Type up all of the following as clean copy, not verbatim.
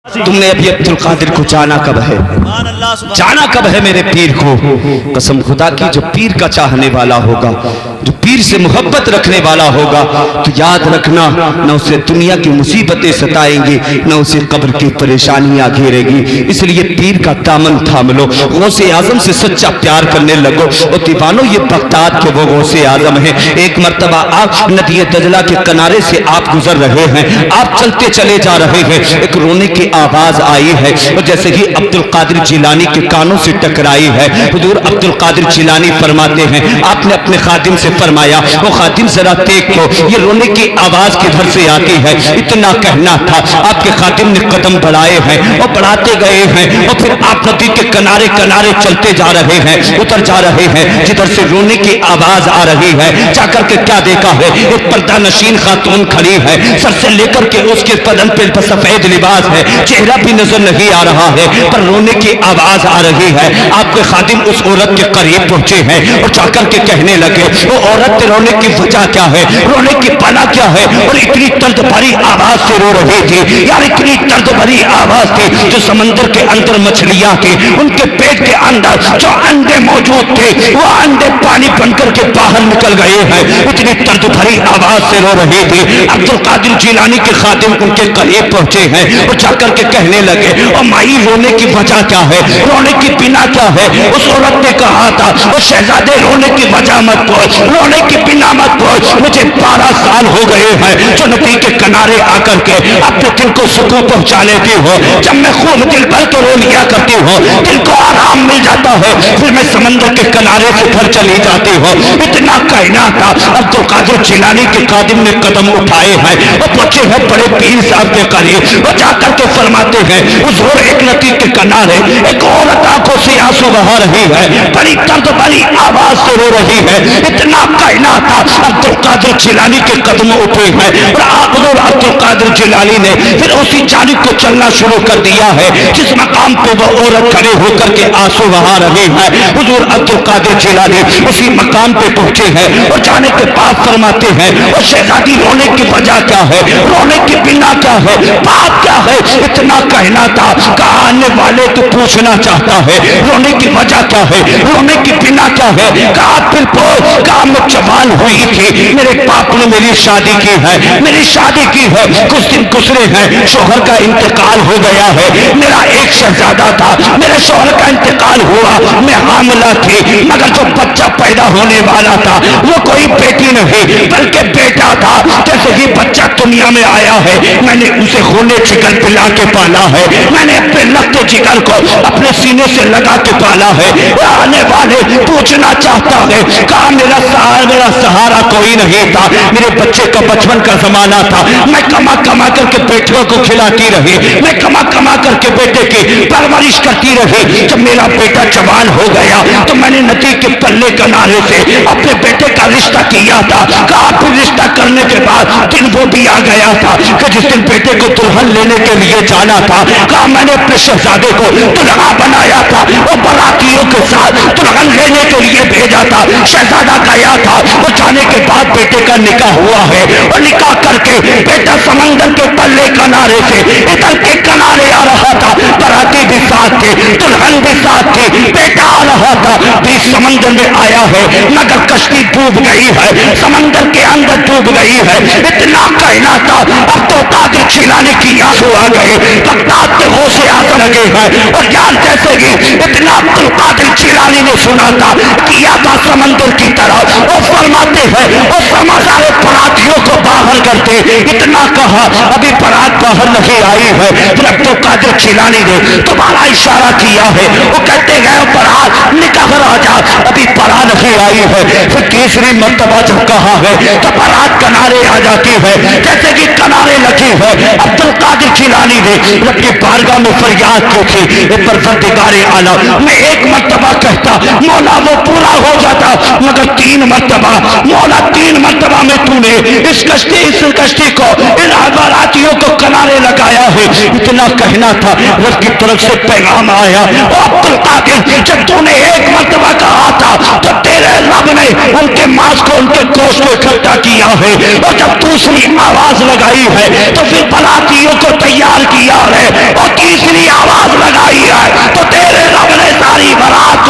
تم نے ابھی عبد القادر کو جانا کب ہے؟ جانا کب ہے میرے پیر کو؟ قسم خدا کی جو پیر کا چاہنے والا ہوگا، جو پیر سے محبت رکھنے والا ہوگا، تو یاد رکھنا نہ اسے دنیا کی مصیبتیں ستائیں گی، نہ اسے قبر کی پریشانیاں گھیرے گی۔ اس لیے پیر کا دامن تھام لو، غوث اعظم سے سچا پیار کرنے لگو۔ اور دیوانو یہ بغداد کے وہ غوث اعظم ہیں۔ ایک مرتبہ آپ ندی دجلہ کے کنارے سے آپ گزر رہے ہیں، آپ چلتے چلے جا رہے ہیں، ایک رونے کی آواز آئی ہے اور جیسے ہی عبد القادر جیلانی کے کانوں سے ٹکرائی ہے، حضور عبد القادر جیلانی فرماتے ہیں، آپ نے اپنے خادم سے فرمایا، وہ خادم ذرا دیکھو یہ رونے کی آواز کدھر سے آتی ہے؟ اتنا کہنا تھا، آپ کے خادم نے قدم بڑھائے ہیں اور بڑھاتے گئے ہیں، اور پھر آپ ندی کے کنارے کنارے چلتے جا رہے ہیں، اتر جا رہے ہیں، جدھر سے رونے کی آواز آ رہی ہے۔ جا کر کے کیا دیکھا ہے؟ ایک پردہ نشین خاتون کھڑی ہے، سر سے لے کر کے اس کے بدن پہ سفید لباس ہے، چہرہ بھی نظر نہیں آ رہا ہے، پر رونے کی آواز آ رہی ہے۔ آپ کے خادم اس عورت کے قریب پہنچے ہیں اور جا کر کے کہنے لگے، وہ عورت رونے کی وجہ کیا ہے؟ رونے کی پنا کیا ہے؟ اور اتنی درد بھری آواز سے رو رہی تھی، یار اتنی درد بھری آواز تھی جو سمندر کے اندر مچھلیاں تھی، ان کے پیٹ کے اندر جو انڈے موجود تھے وہ انڈے پانی بن کر کے باہر نکل گئے ہیں، اتنی درد بھری آواز سے رو رہی تھی۔ عبد القادر جیلانی کے خادم ان کے قریب پہنچے ہیں اور جا کر کے کہنے لگے، اور مائی رونے کی وجہ کیا ہے؟ رونے کی بنا کیا ہے؟ اس عورت نے کہا تھا، وہ شہزادے رونے کی وجہ مت پوچھ، رونے کی بنا مت پوچھ، مجھے 12 سال ہو گئے ہیں جو ندی کے کنارے آ کر کے اپنے دل کو سکون پہنچا لیتی ہو، جب میں خوب دل بھر کے رو لیا کرتی ہوں، دل کو آرام مل جاتا ہے، پھر میں سمندر کے کنارے سے گھر چلی جاتی ہوں۔ اتنا کہنا تھا، عبد القادر جیلانی کے خادم نے قدم اٹھائے ہیں اور پہنچے ہیں بڑے پیر صاحب کے قریب، وہ جا کر کے فرماتے ہیں، حضور ایک ندی کے کنارے ایک عورت آنکھوں سے آنسو بہا رہی ہے، بڑی درد بھری آواز سے رو رہی ہے۔ اتنا کہنا تھا، عبد القادر جیلانی کے قدم اٹھے ہیں اور حضور عبد القادر جیلانی نے پھر اسی جانب کو چلنا شروع کر دیا ہے جس مقام پہ وہ عورت کھڑے ہو کر کے آنسو بہا رہی ہے۔ حضور عبد القادر جیلانی اسی مقام پہ پہنچے ہیں اور جانے کے بعد فرماتے ہیں، اور شہزادی رونے کی وجہ کیا ہے؟ رونے کی بنا کیا ہے؟ بات کیا ہے؟ اتنا کہنا تھا، کہا آنے والے تو پوچھنا چاہتا ہے رونے کی وجہ کیا ہے، رونے کی بنا کیا ہے؟ کہا پھر پوچھ، کہا میں جوان ہوئی تھی، میرے باپ نے میری شادی کی ہے، میری شادی کی ہے، کچھ دن گزرے ہیں، شوہر کا انتقال ہو گیا ہے، میرا ایک شہزادہ تھا، میرے شوہر کا انتقال ہوا، میں حاملہ تھی، مگر جو بچہ پیدا ہونے والا تھا وہ کوئی بیٹی نہیں بلکہ بیٹا تھا۔ جیسے ہی بچہ دنیا میں آیا ہے میں نے اسے خونے چکن پلا کے پالا ہے، میں نے اپنے لگتے جگر کو اپنے سینے سے لگا کے پالا ہے۔ آنے والے پوچھنا چاہتا ہے، کہا میرا سہارا کوئی نہیں تھا، میرے بچے کا بچپن کا زمانہ تھا، میں کما کما کر کے بیٹوں کو کھلاتی رہی، میں کما کما کر کے بیٹے کی پرورش کرتی رہی۔ جب میرا بیٹا جوان ہو گیا تو میں نے ندی کے پلے کنارے سے اپنے بیٹے کا رشتہ کیا تھا۔ کہا پھر رشتہ کرنے کے بعد دن وہ بھی آ گیا تھا کہ جس دن بیٹے کو دلہن لینے کے لیے جانا تھا، کہا میں نے اپنے شہزادے کو دلہا بنایا تھا اور براتیوں کے ساتھ دلہن لینے کے لیے بھیجا تھا۔ شہزادہ گیا تھا، وہ جانے کے بعد بیٹے کا نکاح ہوا ہے اور نکاح کر کے بیٹا سمندر کے پلے کنارے سے ادھر کے کنارے آ رہا تھا، براتی بھی ساتھ تھے، دلہن بھی ساتھ تھی، بیٹا آ رہا تھا، بیچ سمندر میں آیا ہے مگر کشتی ڈوب گئی ہے، سمندر کے اندر ڈوب گئی ہے۔ اتنا کہنا تھا، عبد القادر جیلانی کی آنسو آ گئے، بغداد کے غوث اعظم لگے ہیں اور یار جیسے ہی اتنا عبد القادر جیلانی نے سنا تھا کیا تھا سمندر کی طرف، اور فرماتے ہیں اور سمندر براتیوں کو باہر کرتے، اتنا کہا ابھی برات باہر نہیں آئی ہے، پھر عبد القادر جیلانی نے دوبارہ اشارہ کیا ہے، وہ کہتے گئے برات نکل راجا ابھی برات نہیں آئی ہے، پھر تیسری مرتبہ جب کہا ہے تو برات کنارے آ جاتی ہے، جیسے کہ کنارے لگی ہے۔ عبد القادر جیلانی نے اپنی بارگاہ میں فریاد کی تھی، پروردگار عالم میں ایک مرتبہ کہتا مولا وہ پورا ہو جاتا، مگر 3 مرتبہ مولا 3 مرتبہ میں تو نے اس کشتی کو ان براتیوں کو کنارے لگایا ہے۔ اتنا کہنا تھا، رب کی طرف سے پیغام آیا، عبد القادر جب تو نے ایک مرتبہ کہا تھا تو تیرے رب نے ان کے ماس کو ان کے گوشت کو اکٹھا کیا ہے، اور جب دوسری آواز لگائی ہے تو پھر براتیوں کو تیار کیا ہے اور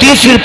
30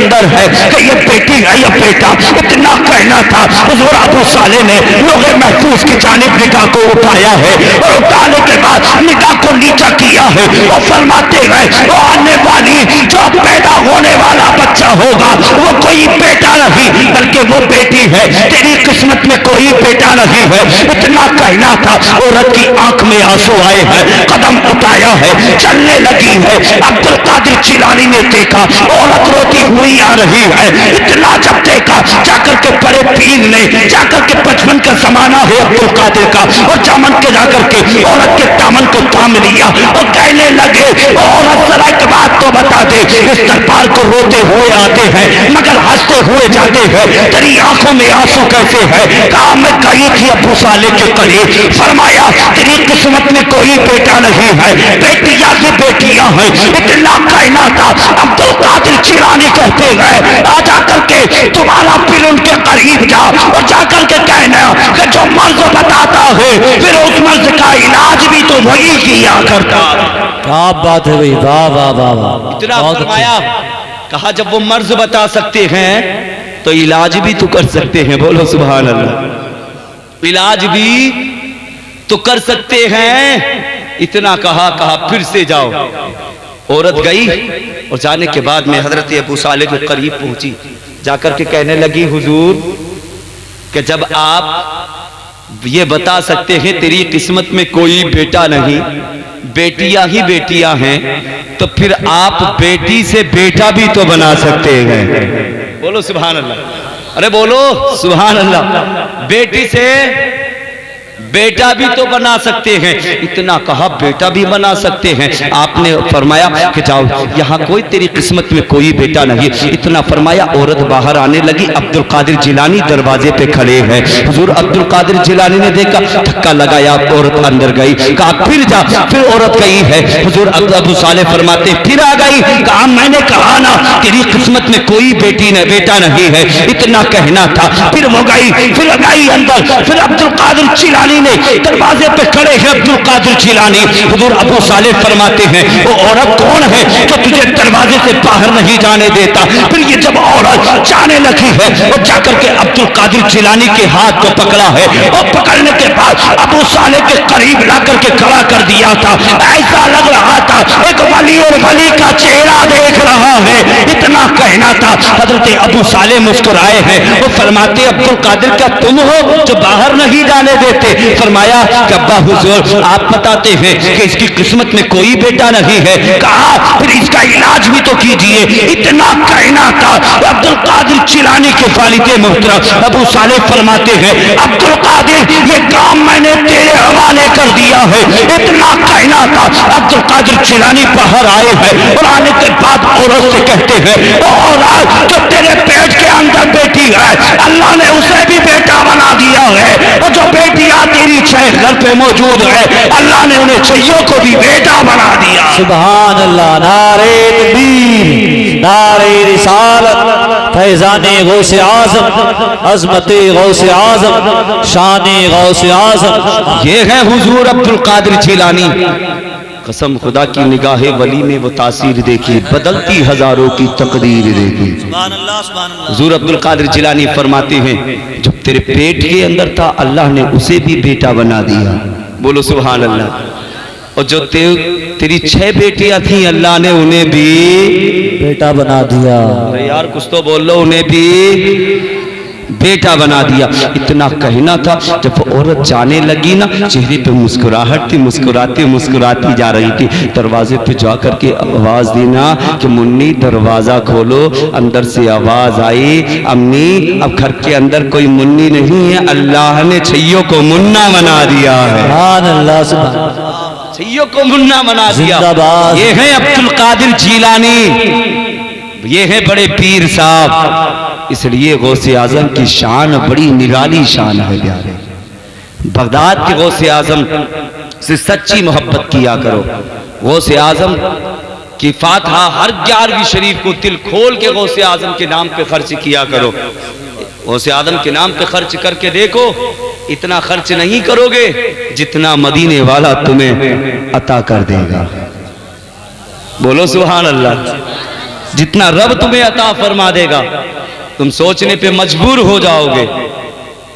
اندر ہے کہ یہ بیٹی ہے یا بیٹا، اتنا کہنا تھا حضور ابو صالح نے لوگ محفوظ کی جانب نگاہ کو اٹھایا ہے، اور اٹھانے کے بعد نگاہ کو نیچا کیا ہے اور فرماتے ہیں وہ آنے والی جو پیدا ہونے والا بچہ ہوگا وہ کوئی بیٹا نہیں بلکہ وہ بیٹی ہے، تیری قسمت میں کوئی بیٹا نہیں ہے۔ اتنا کہنا تھا، عورت کی آنکھ میں آنسو آئے ہیں، قدم اٹھایا ہے، چلنے لگی ہے۔ عبد القادر جیلانی نے دیکھا عورت روتی ہوئی آ رہی ہے، اتنا جب دیکھا جا کر کے بڑے پیر نے جا کر کے بچپن کا زمانہ ہے عبد القادر کا، اور چامن کے جا کر کے عورت کے دامن کو تھام لیا اور کہنے لگے عورت ذرا ایک بات تو بتا دے، اس دربار کو روتے ہوئے آتے ہیں مگر ہنستے ہوئے جاتے ہیں، تیری آنکھوں میں آنسو کیسے ہے؟ کہا میں گئی تھی ابو صالح کے قریب، فرمایا تیری قسمت میں کوئی بیٹا نہیں ہے، بیٹیاں ہی بیٹیاں ہیں۔ اتنا کہنا تھا، عبد القادر جیلانی کہتے ہیں آ جا کر کے تمہارا پھر ان کے قریب جا اور جا کر کے کہنا کہ جو مرض بتاتا ہے پھر اس مرض کا علاج بھی تو وہی کیا کرتا۔ کیا بات ہے بھائی، واہ واہ واہ واہ، اتنا فرمایا، کہا جب وہ مرض بتا سکتے ہیں تو علاج بھی تو کر سکتے ہیں، بولو سبحان اللہ، علاج بھی تو کر سکتے ہیں۔ اتنا کہا پھر سے جاؤ۔ عورت گئی اور جانے کے بعد میں حضرت ابو صالح کے قریب پہنچی، جا کر کے کہنے لگی حضور کہ جب آپ یہ بتا سکتے ہیں تیری قسمت میں کوئی بیٹا نہیں، بیٹیاں ہی بیٹیاں ہیں، تو پھر آپ بیٹی سے بیٹا بھی تو بنا سکتے ہیں، بولو سبحان اللہ، ارے بولو سبحان اللہ، بیٹی سے بیٹا بھی تو بنا سکتے ہیں۔ اتنا کہا بیٹا بھی بنا سکتے ہیں۔ آپ نے فرمایا کہ جاؤ، یہاں کوئی تیری قسمت میں کوئی بیٹا نہیں۔ اتنا فرمایا، عورت باہر آنے لگی، عبد القادر جیلانی دروازے پہ کھڑے ہیں۔ حضور عبد القادر جیلانی نے دیکھا، دھکا لگایا، عورت اندر گئی، کہا پھر جا، پھر عورت گئی ہے۔ حضور ابو صالح فرماتے پھر آ گئی، کہا میں نے کہا نا تیری قسمت میں کوئی بیٹا نہیں ہے، اتنا کہنا تھا۔ پھر وہ گئی، پھر گئی اندر، پھر عبد القادر جیلانی نے دروازے پہ کھڑے ہیں عبد القادر جیلانی۔ حضور ابو صالح فرماتے ہیں وہ عورت کون ہے جو تجھے دروازے سے باہر نہیں جانے دیتا؟ پھر یہ جب عورت جانے لگی ہے اور جا کر کے عبد القادر جیلانی کے ہاتھ کو پکڑا ہے، اور پکڑنے کے بعد ابو صالح کے قریب لا کر کے کھڑا کر دیا تھا، ایسا لگ رہا تھا ایک ولی اور ولی کا چہرہ دیکھ رہا ہے۔ اتنا کہنا تھا، حضرت ابو صالح مسکرائے ہیں، وہ فرماتے عبد القادر کیا تم ہو جو باہر نہیں جانے دیتے؟ فرمایا کہ ابا حضور آپ بتاتے ہیں کہ اس کی قسمت میں کوئی بیٹا نہیں ہے، کہا پھر اس کا علاج بھی تو کیجئے۔ اتنا کہنا تھا، عبد القادر جیلانی کے والد محترم ابو صالح فرماتے ہیں عبد القادر یہ کام میں نے تیرے حوالے کر دیا ہے۔ اتنا کہنا تھا، عبد القادر جیلانی باہر آئے ہیں اور آنے کے بعد عورت سے کہتے ہیں عورت جو تیرے پیٹ کے اندر بیٹی ہے اللہ نے اسے بھی بیٹا بنا دیا ہے، اور جو بیٹیاں تیری چھ گھر پہ موجود ہے اللہ نے انہیں چھیوں کو بھی بیٹا بنا دیا۔ سبحان اللہ، نعرہ تکبیر، نعرہ رسالت، فیضان غوث اعظم، عظمت غوث اعظم، شان غوث اعظم۔ یہ ہے حضور عبد القادر جیلانی۔ قسم خدا کی نگاہ ولی میں وہ تاثیر دیکھی، بدلتی ہزاروں کی تقدیر دیکھی۔ سبحان اللہ، سبحان اللہ۔ حضور عبد القادر جیلانی فرماتے ہیں جو تیرے پیٹ کے اندر تھا اللہ نے اسے بھی بیٹا بنا دیا، بولو سبحان اللہ۔ اور جو تیری 6 بیٹیاں تھیں اللہ نے انہیں بھی بیٹا بنا دیا۔ ارے یار کچھ تو بول لو، انہیں بھی بیٹا بنا دیا۔ اتنا کہنا تھا، جب وہ عورت جانے لگی نا چہرے پہ مسکراہٹ تھی، مسکراتی جا رہی تھی۔ دروازے پہ جا کر کے آواز دینا کہ منی دروازہ کھولو۔ اندر سے آواز آئی امی اب گھر کے اندر کوئی منی نہیں ہے، اللہ نے چھیوں کو منا بنا دیا ہے۔ سبحان اللہ، سبحان اللہ، چھیوں کو منا بنا دیا۔ زندہ باد۔ یہ ہے عبد القادر جیلانی، یہ ہے بڑے پیر صاحب۔ اس لیے غوث اعظم کی شان بڑی نرالی شان ہے پیارے۔ بغداد کے غوث اعظم سے سچی محبت کیا کرو۔ غوث اعظم کی فاتحہ ہر 11ویں شریف کو دل کھول کے غوث اعظم کے نام پہ خرچ کیا کرو۔ غوث اعظم کے نام پہ خرچ کر کے دیکھو، اتنا خرچ نہیں کرو گے جتنا مدینے والا تمہیں عطا کر دے گا، بولو سبحان اللہ۔ جتنا رب تمہیں عطا فرما دے گا تم سوچنے پہ مجبور ہو جاؤ گے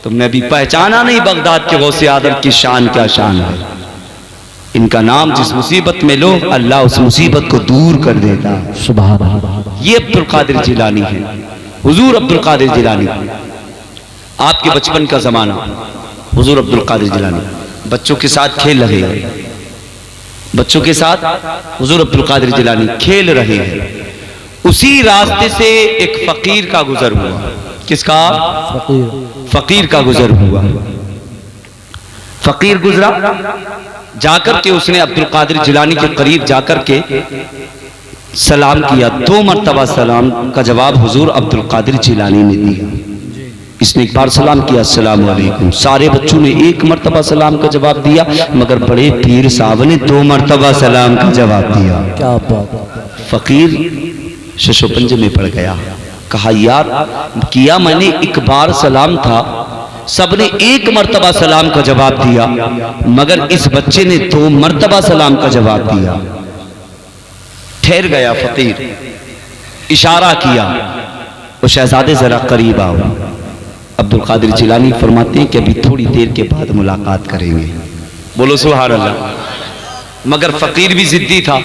تم نے ابھی پہچانا نہیں بغداد کے غوث اعظم کی شان کیا شان ہے. ان کا نام جس مصیبت میں لو اللہ اس مصیبت کو دور کر دیتا. سبحان اللہ. یہ عبد القادر جیلانی ہے، حضور عبد القادر جیلانی. آپ کے بچپن کا زمانہ، حضور عبد القادر جیلانی بچوں کے ساتھ کھیل رہے ہیں، بچوں کے ساتھ حضور عبد القادر جیلانی کھیل رہے ہیں. اسی راستے سے ایک فقیر کا گزر ہوا. کس کا؟ فقیر کا گزر ہوا. فقیر گزرا، جا کر کے اس نے عبد القادر جیلانی کے قریب جا کر کے سلام کیا. 2 مرتبہ سلام کا جواب حضور عبد القادر جیلانی نے دیا. اس نے ایک بار سلام کیا السلام علیکم، سارے بچوں نے 1 مرتبہ سلام کا جواب دیا، مگر بڑے پیر صاحب نے 2 مرتبہ سلام کا جواب دیا. کیا بات. فقیر شش و پنجے میں پڑ گیا. کہا یار کیا میں نے 1 بار سلام تھا، سب نے 1 مرتبہ سلام کا جواب دیا، مگر اس بچے نے 2 مرتبہ سلام کا جواب دیا. ٹھہر گیا فقیر، اشارہ کیا وہ شہزادے ذرا قریب آؤ. عبد القادر جیلانی فرماتے ہیں کہ ابھی تھوڑی دیر کے بعد ملاقات کریں گے. بولو سبحان اللہ. مگر فقیر بھی ضدی تھا،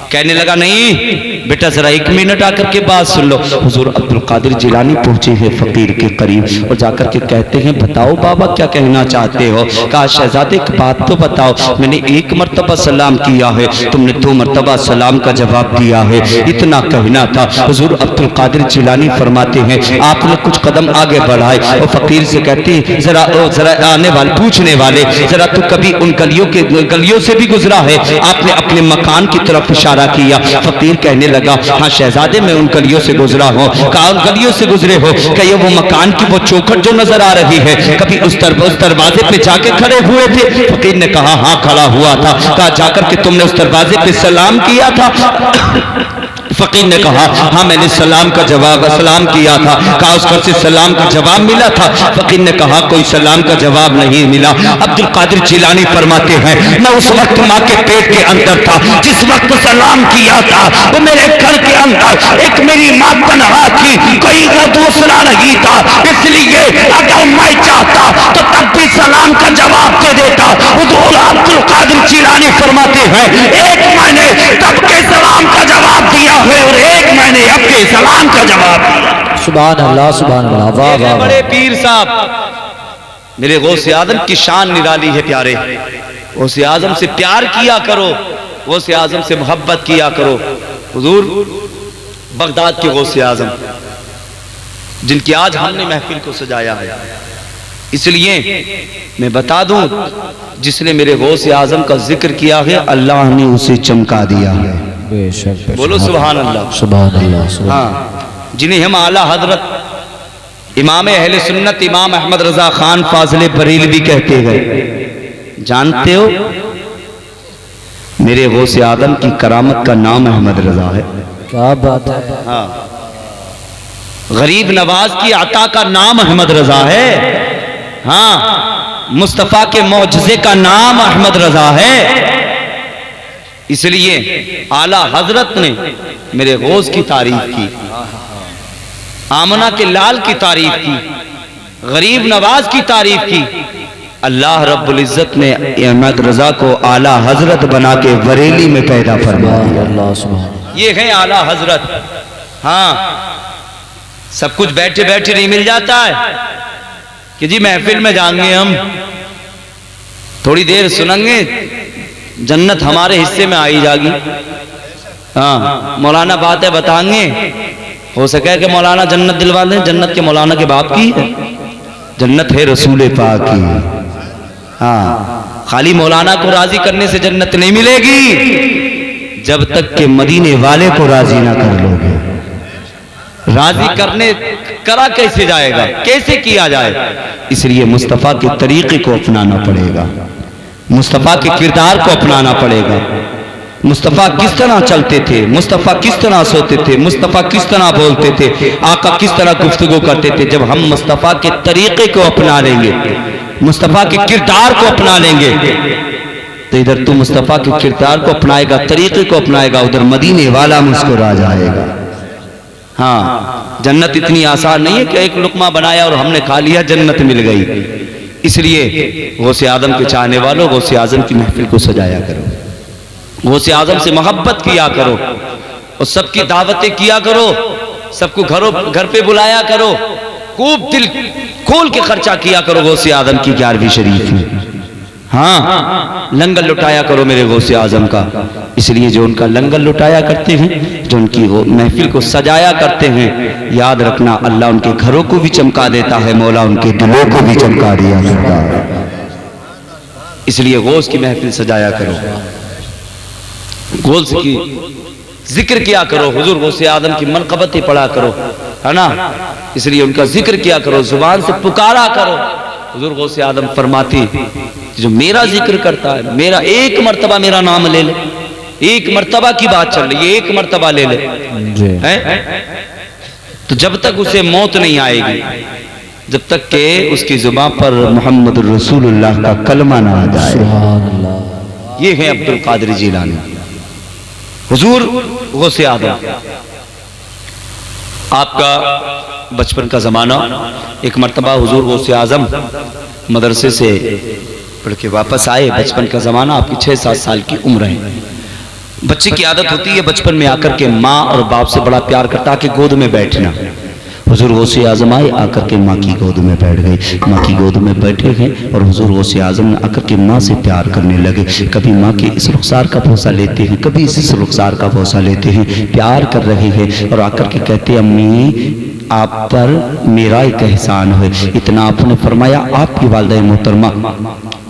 کہنے لگا نہیں بیٹا ذرا 1 منٹ آ کر کے بات سن لو. حضور عبد القادر جیلانی پہنچے ہیں فقیر کے قریب اور جا کر کے کہتے ہیں بتاؤ بابا کیا کہنا چاہتے ہو. کہا شہزادے ایک بات تو بتاؤ، میں نے 1 مرتبہ سلام کیا ہے، تم نے 2 مرتبہ سلام کا جواب دیا ہے، اتنا کہنا تھا. حضور عبد القادر جیلانی فرماتے ہیں آپ نے کچھ قدم آگے بڑھائے اور فقیر سے کہتے ہیں ذرا آنے والے پوچھنے والے ذرا تو کبھی ان گلیوں سے بھی گزرا ہے؟ آپ نے اپنے مکان کی طرف اشارہ کیا. فقیر کہنے لگا ہاں شہزادے میں ان گلیوں سے گزرا ہوں. کہا ان گلیوں سے گزرے ہو کہ یہ وہ مکان کی وہ چوکھٹ جو نظر آ رہی ہے کبھی اس دروازے پہ جا کے کھڑے ہوئے تھے؟ فقیر نے کہا ہاں کھڑا ہوا تھا. کہا جا کر کے تم نے اس دروازے پہ سلام کیا تھا؟ فقیر نے کہا ہاں میں نے سلام کیا تھا. کہا اس گھر سے سلام کا جواب ملا تھا؟ فقیر نے کہا کوئی سلام کا جواب نہیں ملا. عبد القادر جیلانی فرماتے ہیں میں اس وقت ماں کے پیٹ کے اندر تھا، جس وقت سلام کیا تھا وہ میرے گھر کے اندر ایک میری ماں تنہا تھی، کوئی دوسرا نہیں تھا. اس لیے اگر میں چاہتا تو تب بھی سلام کا جواب دے دیتا. حضور عبد القادر جیلانی فرماتے ہیں ایک میں نے تب کے سلام کا جواب دیا ہے اور ایک میں نے اب کے سلام کا جواب دیا. سبحان اللہ سبحان اللہ. واہ واہ. بڑے پیر صاحب میرے غوث اعظم کی شان نرالی ہے. پیارے غوث اعظم سے پیار کیا کرو، غوث اعظم سے محبت کیا کرو. حضور بغداد کے غوث اعظم جن کی آج ہم نے محفل کو سجایا ہے، اس لیے میں بتا دوں جس نے میرے غوث اعظم کا ذکر کیا ہے اللہ نے اسے چمکا دیا ہے. بے شک. بولو سبحان اللہ. سبحان اللہ. ہاں جنہیں ہم اعلیٰ حضرت امام اہل سنت امام احمد رضا خان فاضل بریلوی کہتے ہیں. جانتے ہو میرے غوث اعظم کی کرامت کا نام احمد رضا ہے. کیا بات ہے. ہاں غریب نواز کی عطا کا نام احمد رضا ہے. ہاں مصطفیٰ کے معجزے کا نام احمد رضا ہے. اس لیے اعلیٰ حضرت نے میرے غوث کی تعریف کی، آمنہ کے لال کی تعریف کی، غریب نواز کی تعریف کی. اللہ رب العزت نے احمد رضا کو اعلیٰ حضرت بنا کے بریلی میں پیدا فرمایا. یہ ہے اعلیٰ حضرت. ہاں سب کچھ بیٹھے بیٹھے نہیں مل جاتا ہے کہ جی محفل میں جائیں گے ہم تھوڑی دیر سنیں گے جنت ہمارے حصے میں آئی جاگی. ہاں مولانا باتیں بتائیں گے، ہو سکے کہ مولانا جنت دلوا دیں. جنت کے مولانا کے باپ کی ہے، جنت ہے رسول پاک کی. ہاں خالی مولانا کو راضی کرنے سے جنت نہیں ملے گی جب تک کہ مدینے والے کو راضی نہ کر لو گے. راضی کرنے کرا کیسے جائے گا، کیسے کیا جائے؟ اس لیے مصطفیٰ کے طریقے کو اپنانا پڑے گا، مصطفیٰ کے کردار کو اپنانا پڑے گا. مصطفیٰ کس طرح چلتے تھے، مصطفیٰ کس طرح سوتے تھے، مصطفیٰ کس طرح بولتے تھے، آقا کس طرح گفتگو کرتے تھے. جب ہم مصطفیٰ کے طریقے کو اپنا لیں گے، مصطفیٰ کے کردار کو اپنا لیں گے، تو ادھر تو مصطفیٰ کے کردار کو اپنائے گا، طریقے کو اپنائے گا، ادھر مدینے والا مسکرا جائے گا. ہاں جنت اتنی آسان نہیں ہے کہ ایک لقمہ بنایا اور ہم نے کھا لیا جنت مل گئی. اس لیے غوث اعظم کے چاہنے والوں غوث اعظم کی محفل کو سجایا کرو, غوث اعظم سے محبت کیا کرو اور سب کی دعوتیں کیا کرو, سب کو گھر پہ بلایا کرو, خوب دل کھول کے خرچہ کیا کرو غوث اعظم کی 11ویں شریف میں. ہاں لنگر لٹایا کرو میرے غوث اعظم کا, اس لیے جو ان کا لنگر لٹایا کرتے ہیں, جو ان کی محفل کو سجایا کرتے ہیں, یاد رکھنا اللہ ان کے گھروں کو بھی چمکا دیتا ہے, مولا ان کے دلوں کو بھی چمکا دیا کرتا ہے. اس لیے غوث کی محفل سجایا کرو, غوث کی ذکر کیا کرو, حضور غوث اعظم کی منقبتیں پڑھا کرو, ہے نا, اس لیے ان کا ذکر کیا کرو, زبان سے پکارا کرو. حضور غوث اعظم فرماتی جو میرا ذکر کرتا ہے, میرا ایک مرتبہ میرا نام لے لے, ایک مرتبہ کی بات چل رہی ہے, ایک مرتبہ لے لے تو جب تک اسے موت نہیں آئے گی, جب تک کہ اس کی زبان پر محمد رسول اللہ کا کلمہ نہ آ جائے. یہ ہے عبد القادر جیلانی, حضور غوث اعظم. آپ کا بچپن کا زمانہ, ایک مرتبہ حضور غوث اعظم مدرسے سے پڑھ کے واپس آئے, بچپن کا زمانہ, آپ کی 6-7 سال کی عمر ہے. بچے کی عادت ہوتی ہے بچپن میں آ کر کے ماں اور باپ سے بڑا پیار کرتا کہ گود میں بیٹھنا. حضور غوث اعظم آئے, آ کر کے ماں کی گود میں بیٹھ گئے, ماں کی گود میں بیٹھے ہیں اور حضور غوث اعظم آ کر کے ماں سے پیار کرنے لگے. کبھی ماں کے اس رخسار کا بوسہ لیتے ہیں, کبھی اس رخسار کا بوسہ لیتے ہیں, پیار کر رہے ہیں اور آ کر کے کہتے ہیں امی آپ پر میرا ایک احسان ہے. اتنا آپ نے فرمایا آپ کی والدہ محترمہ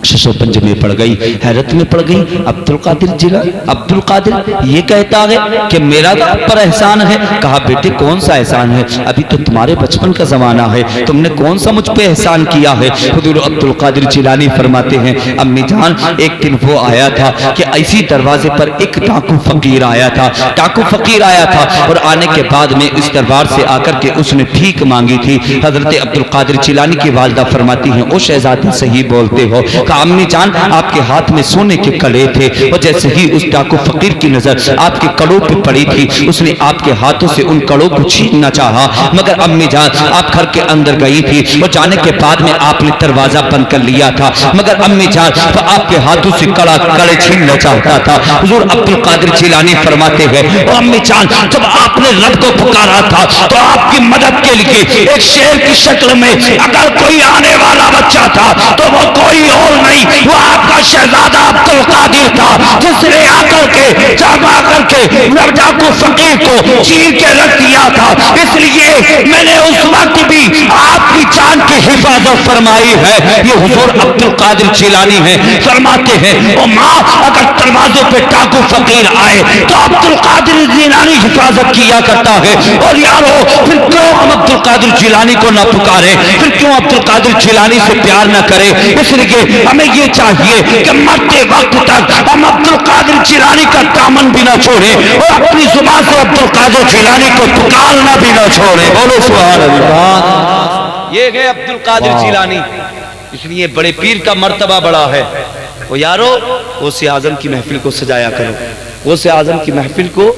ششو پنج میں پڑ گئی, حیرت میں پڑ گئی. عبد القادر جیلانی, عبد القادر یہ کہتا ہے کہ میرا تو آپ پر احسان ہے. کہا بیٹے کون سا احسان ہے, ابھی تو تمہارے بچپن کا زمانہ ہے, تم نے کون سا مجھ پہ احسان کیا ہے. حضور عبد القادر جیلانی فرماتے ہیں امی جان ایک دن وہ آیا تھا کہ ایسی دروازے پر ایک ڈاکو فقیر آیا تھا, ڈاکو فقیر آیا تھا اور آنے کے بعد میں اس دربار سے آ کر کے اس نے بھیک مانگی تھی. حضرت عبد القادر جیلانی کی والدہ فرماتی ہیں او شہزادی صحیح بولتے ہو. کہا امی جان آپ کے ہاتھ میں سونے کے کڑے تھے اور جیسے ہی اس ڈاکو فقیر کی نظر آپ کے کڑوں پہ پڑی تھی اس نے آپ کے ہاتھوں سے ان کڑوں کو چھیننا چاہا, مگر امی جان آپ گھر کے اندر گئی تھی اور جانے کے بعد میں آپ نے دروازہ بند کر لیا تھا, مگر امی جان وہ آپ کے ہاتھوں سے کڑے چھیننا چاہتا تھا. حضور عبد القادر جیلانی فرماتے ہیں او امی جان جب آپ نے رب کو پکارا تھا تو آپ کی مدد کے لیے ایک شیر کی شکل میں اگر کوئی آنے والا بچہ تھا تو وہ کوئی اور نہیں, وہ آپ کا شہزادہ عبد القادر تھا جس نے آ کر کے جب آ کر کے ڈاکو فقیر کو چیر کے رکھ دیا تھا. اس لیے میں نے اس وقت بھی آپ کی جان کی حفاظت فرمائی ہے. یہ حضور عبد القادر جیلانی ہے, فرماتے ہیں او ماں اگر دروازے پہ ڈاکو فقیر آئے تو عبد القادر جیلانی حفاظت کیا کرتا ہے. اور یارو پھر کیوں ہم عبد القادر جیلانی کو نہ پکارے, پھر کیوں عبد القادر جیلانی سے پیار نہ کرے. اس لیے ہمیں یہ چاہیے کہ مرتے وقت تک ہم عبد القادر جیلانی کا دامن بھی نہ چھوڑیں اور اپنی زبان سے عبد القادر جیلانی کو پکارنا بھی نہ چھوڑیں. بولو سبحان اللہ. یہ ہے عبد القادر جیلانی, اس لیے بڑے پیر کا مرتبہ بڑا ہے. وہ یارو غوث اعظم کی محفل کو سجایا کرو, غوث اعظم کی محفل کو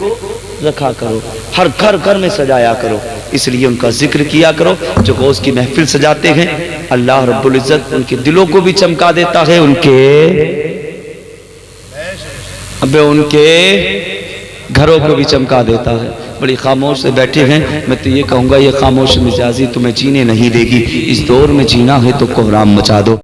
رکھا کرو, ہر گھر گھر میں سجایا کرو. اس لیے ان کا ذکر کیا کرو. جو غوث کی محفل سجاتے ہیں اللہ رب العزت ان کے دلوں کو بھی چمکا دیتا ہے, ان کے گھروں کو بھی چمکا دیتا ہے. بڑی خاموش سے بیٹھے ہیں, میں تو یہ کہوں گا یہ خاموش مزاجی تمہیں جینے نہیں دے گی. اس دور میں جینا ہے تو کوہرام مچا دو.